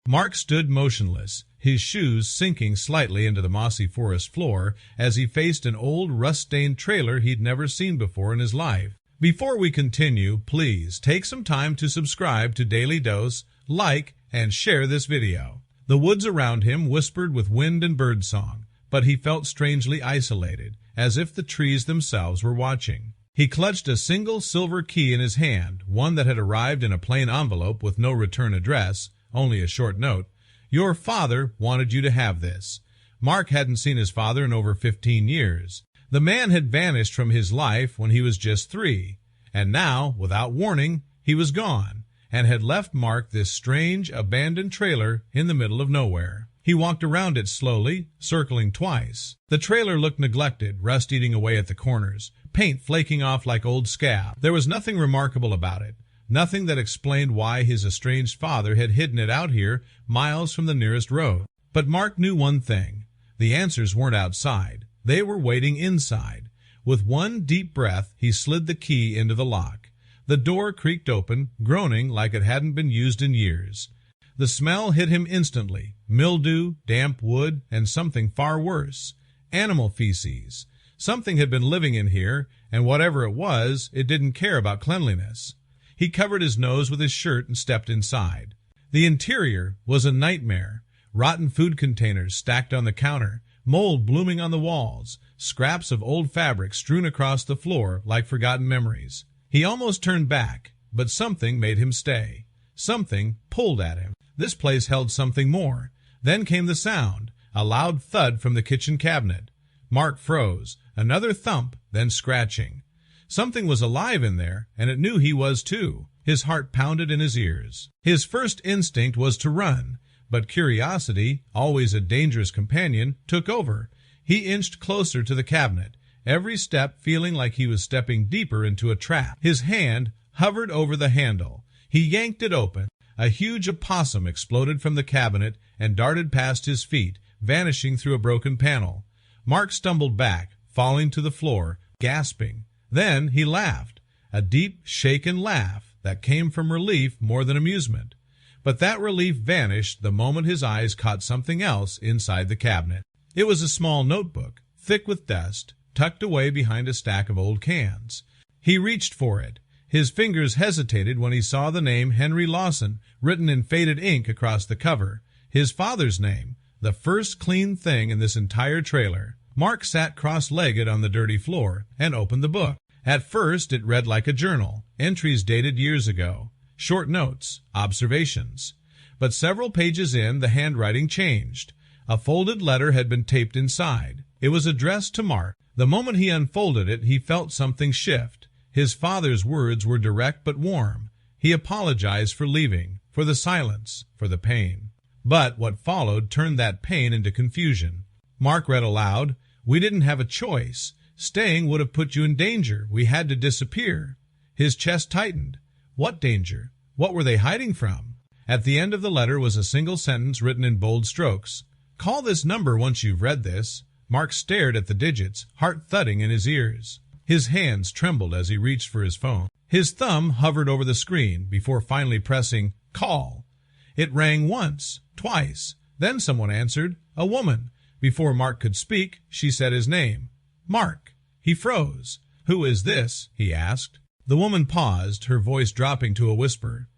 Mark stood motionless, his shoes sinking slightly into the mossy forest floor as he faced an old rust-stained trailer he'd never seen before in his life. Before we continue, please take some time to subscribe to Dailydose, like, and share this video. The woods around him whispered with wind and birdsong, but he felt strangely isolated, as if the trees themselves were watching. He clutched a single silver key in his hand, one that had arrived in a plain envelope with no return address, only a short note. "Your father wanted you to have this." Mark hadn't seen his father in over 15 years. The man had vanished from his life when he was just 3, and now, without warning, he was gone, and had left Mark this strange, abandoned trailer in the middle of nowhere. He walked around it slowly, circling twice. The trailer looked neglected, rust eating away at the corners, paint flaking off like old scab. There was nothing remarkable about it, nothing that explained why his estranged father had hidden it out here miles from the nearest road. But Mark knew one thing. The answers weren't outside. They were waiting inside. With one deep breath, he slid the key into the lock. The door creaked open, groaning like it hadn't been used in years. The smell hit him instantly. Mildew, damp wood, and something far worse. Animal feces. Something had been living in here, and whatever it was, it didn't care about cleanliness. He covered his nose with his shirt and stepped inside. The interior was a nightmare. Rotten food containers stacked on the counter, mold blooming on the walls, scraps of old fabric strewn across the floor like forgotten memories. He almost turned back, but something made him stay. Something pulled at him. This place held something more. Then came the sound, a loud thud from the kitchen cabinet. Mark froze. Another thump, then scratching. Something was alive in there, and it knew he was too. His heart pounded in his ears. His first instinct was to run, but curiosity, always a dangerous companion, took over. He inched closer to the cabinet, every step feeling like he was stepping deeper into a trap. His hand hovered over the handle. He yanked it open. A huge opossum exploded from the cabinet and darted past his feet, vanishing through a broken panel. Mark stumbled back, falling to the floor, gasping. Then he laughed, a deep, shaken laugh that came from relief more than amusement. But that relief vanished the moment his eyes caught something else inside the cabinet. It was a small notebook, thick with dust, tucked away behind a stack of old cans. He reached for it. His fingers hesitated when he saw the name Henry Lawson written in faded ink across the cover. His father's name, the first clean thing in this entire trailer. Mark sat cross-legged on the dirty floor and opened the book. At first it read like a journal, entries dated years ago. Short notes, observations. But several pages in, the handwriting changed. A folded letter had been taped inside. It was addressed to Mark. The moment he unfolded it, he felt something shift. His father's words were direct but warm. He apologized for leaving, for the silence, for the pain. But what followed turned that pain into confusion. Mark read aloud, "We didn't have a choice. Staying would have put you in danger. We had to disappear." His chest tightened. What danger? What were they hiding from? At the end of the letter was a single sentence written in bold strokes. "Call this number once you've read this." Mark stared at the digits, heart thudding in his ears. His hands trembled as he reached for his phone. His thumb hovered over the screen before finally pressing call. It rang once, twice. Then someone answered, a woman. Before Mark could speak, she said his name. Mark. He froze. "Who is this?" he asked. The woman paused, her voice dropping to a whisper.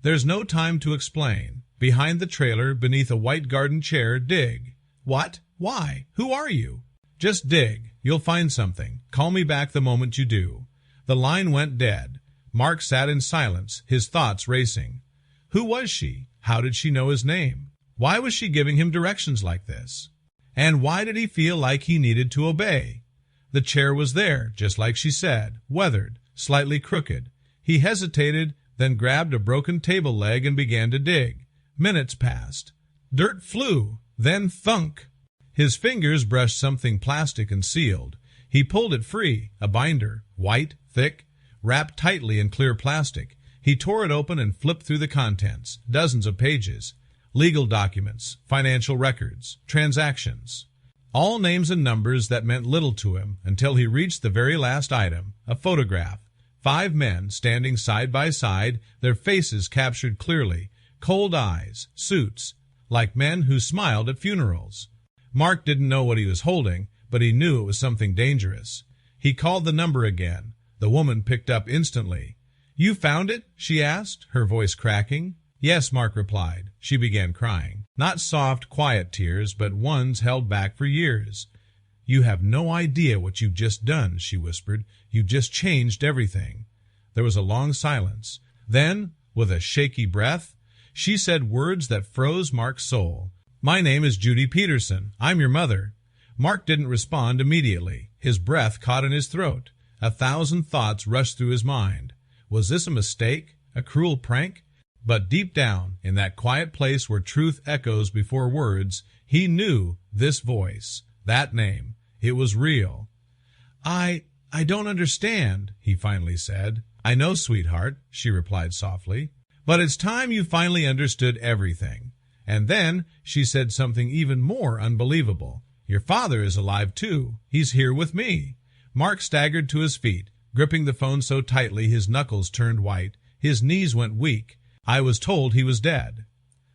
"There's no time to explain. Behind the trailer, beneath a white garden chair, dig." "What? Why? Who are you?" "Just dig. You'll find something. Call me back the moment you do." The line went dead. Mark sat in silence, his thoughts racing. Who was she? How did she know his name? Why was she giving him directions like this? And why did he feel like he needed to obey? The chair was there, just like she said, weathered, slightly crooked. He hesitated, then grabbed a broken table leg and began to dig. Minutes passed. Dirt flew, then thunk. His fingers brushed something plastic and sealed. He pulled it free, a binder, white, thick, wrapped tightly in clear plastic. He tore it open and flipped through the contents, dozens of pages. Legal documents, financial records, transactions. All names and numbers that meant little to him until he reached the very last item, a photograph. 5 men standing side by side, their faces captured clearly, Cold eyes, suits, like men who smiled at funerals. Mark didn't know what he was holding, but he knew it was something dangerous. He called the number again. The woman picked up instantly. "You found it?" she asked, her voice cracking. "Yes," Mark replied. She began crying. Not soft, quiet tears, but ones held back for years. "You have no idea what you've just done," she whispered. "You've just changed everything." There was a long silence. Then, with a shaky breath, she said words that froze Mark's soul. "My name is Judy Peterson. I'm your mother." Mark didn't respond immediately. His breath caught in his throat. 1,000 thoughts rushed through his mind. Was this a mistake? A cruel prank? But deep down, in that quiet place where truth echoes before words, he knew this voice, that name. It was real. I don't understand," he finally said. "I know, sweetheart," she replied softly. "But it's time you finally understood everything." And then she said something even more unbelievable. "Your father is alive too. He's here with me." Mark staggered to his feet, gripping the phone so tightly his knuckles turned white. His knees went weak. "I was told he was dead."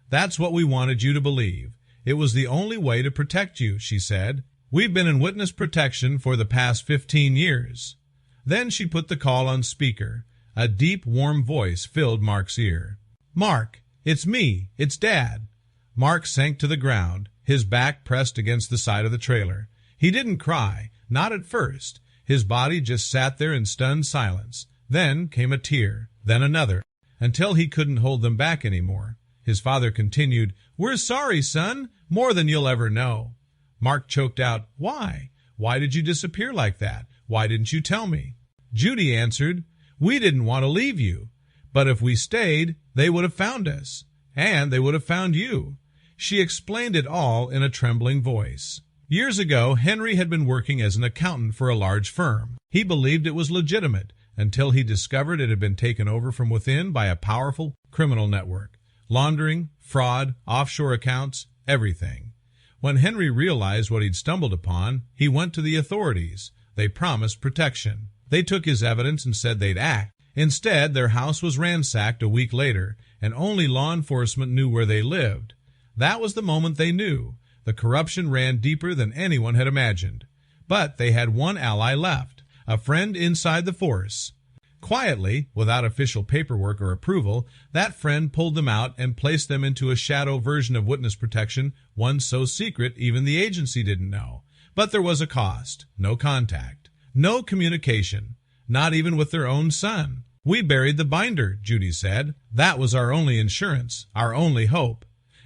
"That's what we wanted you to believe. It was the only way to protect you," she said. "We've been in witness protection for the past 15 years. Then she put the call on speaker. A deep, warm voice filled Mark's ear. "Mark, it's me. It's Dad." Mark sank to the ground, his back pressed against the side of the trailer. He didn't cry, not at first. His body just sat there in stunned silence. Then came a tear, then another, until he couldn't hold them back anymore. His father continued, "We're sorry, son, more than you'll ever know." Mark choked out, "Why? Why did you disappear like that? Why didn't you tell me?" Judy answered, "We didn't want to leave you, but if we stayed, they would have found us, and they would have found you." She explained it all in a trembling voice. Years ago, Henry had been working as an accountant for a large firm. He believed it was legitimate until he discovered it had been taken over from within by a powerful criminal network. Laundering, fraud, offshore accounts, everything. When Henry realized what he'd stumbled upon, he went to the authorities. They promised protection. They took his evidence and said they'd act. Instead, their house was ransacked a week later, and only law enforcement knew where they lived. That was the moment they knew. The corruption ran deeper than anyone had imagined. But they had one ally left, a friend inside the force. Quietly, without official paperwork or approval, that friend pulled them out and placed them into a shadow version of witness protection, one so secret even the agency didn't know. But there was a cost. No contact. No communication. Not even with their own son. "We buried the binder," Judy said. "That was our only insurance, our only hope."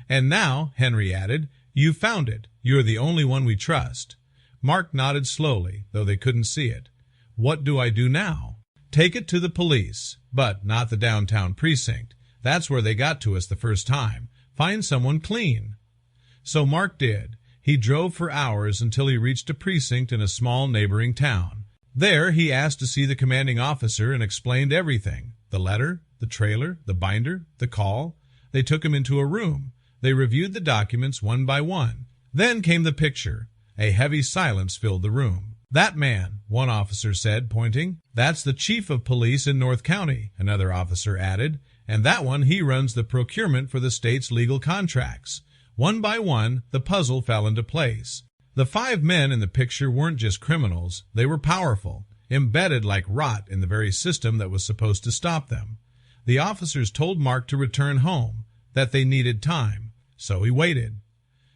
"And now," Henry added, "you found it. You're the only one we trust." Mark nodded slowly, though they couldn't see it. "What do I do now?" "Take it to the police, but not the downtown precinct. That's where they got to us the first time. Find someone clean." So Mark did. He drove for hours until he reached a precinct in a small neighboring town. There he asked to see the commanding officer and explained everything. The letter, the trailer, the binder, the call. They took him into a room. They reviewed the documents one by one. Then came the picture. A heavy silence filled the room. "That man," one officer said, pointing. "That's the chief of police in North County," another officer added. "And that one, he runs the procurement for the state's legal contracts." One by one, the puzzle fell into place. The 5 men in the picture weren't just criminals. They were powerful, embedded like rot in the very system that was supposed to stop them. The officers told Mark to return home, that they needed time. So he waited.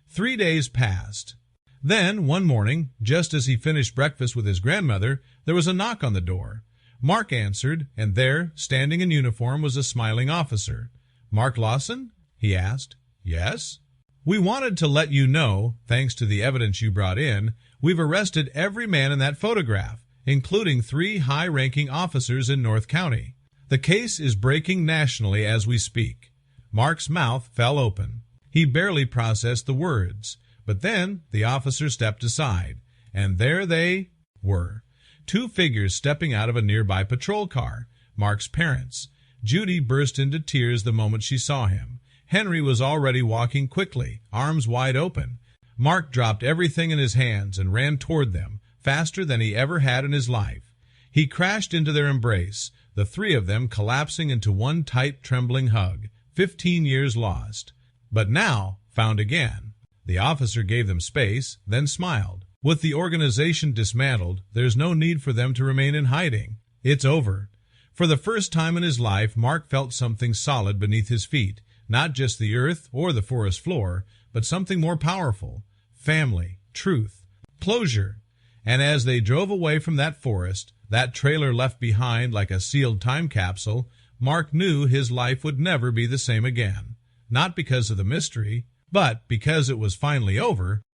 3 days passed. Then, one morning, just as he finished breakfast with his grandmother, there was a knock on the door. Mark answered, and there, standing in uniform, was a smiling officer. "Mark Lawson?" he asked. "Yes?" "We wanted to let you know, thanks to the evidence you brought in, we've arrested every man in that photograph, including 3 high-ranking officers in North County. The case is breaking nationally as we speak." Mark's mouth fell open. He barely processed the words. But then the officer stepped aside, and there they were. 2 figures stepping out of a nearby patrol car. Mark's parents. Judy burst into tears the moment she saw him. Henry was already walking quickly, arms wide open. Mark dropped everything in his hands and ran toward them, faster than he ever had in his life. He crashed into their embrace, the 3 of them collapsing into one tight, trembling hug. 15 years lost, but now found again. The officer gave them space, then smiled. With the organization dismantled, there's no need for them to remain in hiding. It's over. For the first time in his life, Mark felt something solid beneath his feet, not just the earth or the forest floor, but something more powerful: family, truth, closure. And as they drove away from that forest, that trailer left behind like a sealed time capsule, Mark knew his life would never be the same again. Not because of the mystery, but because it was finally over.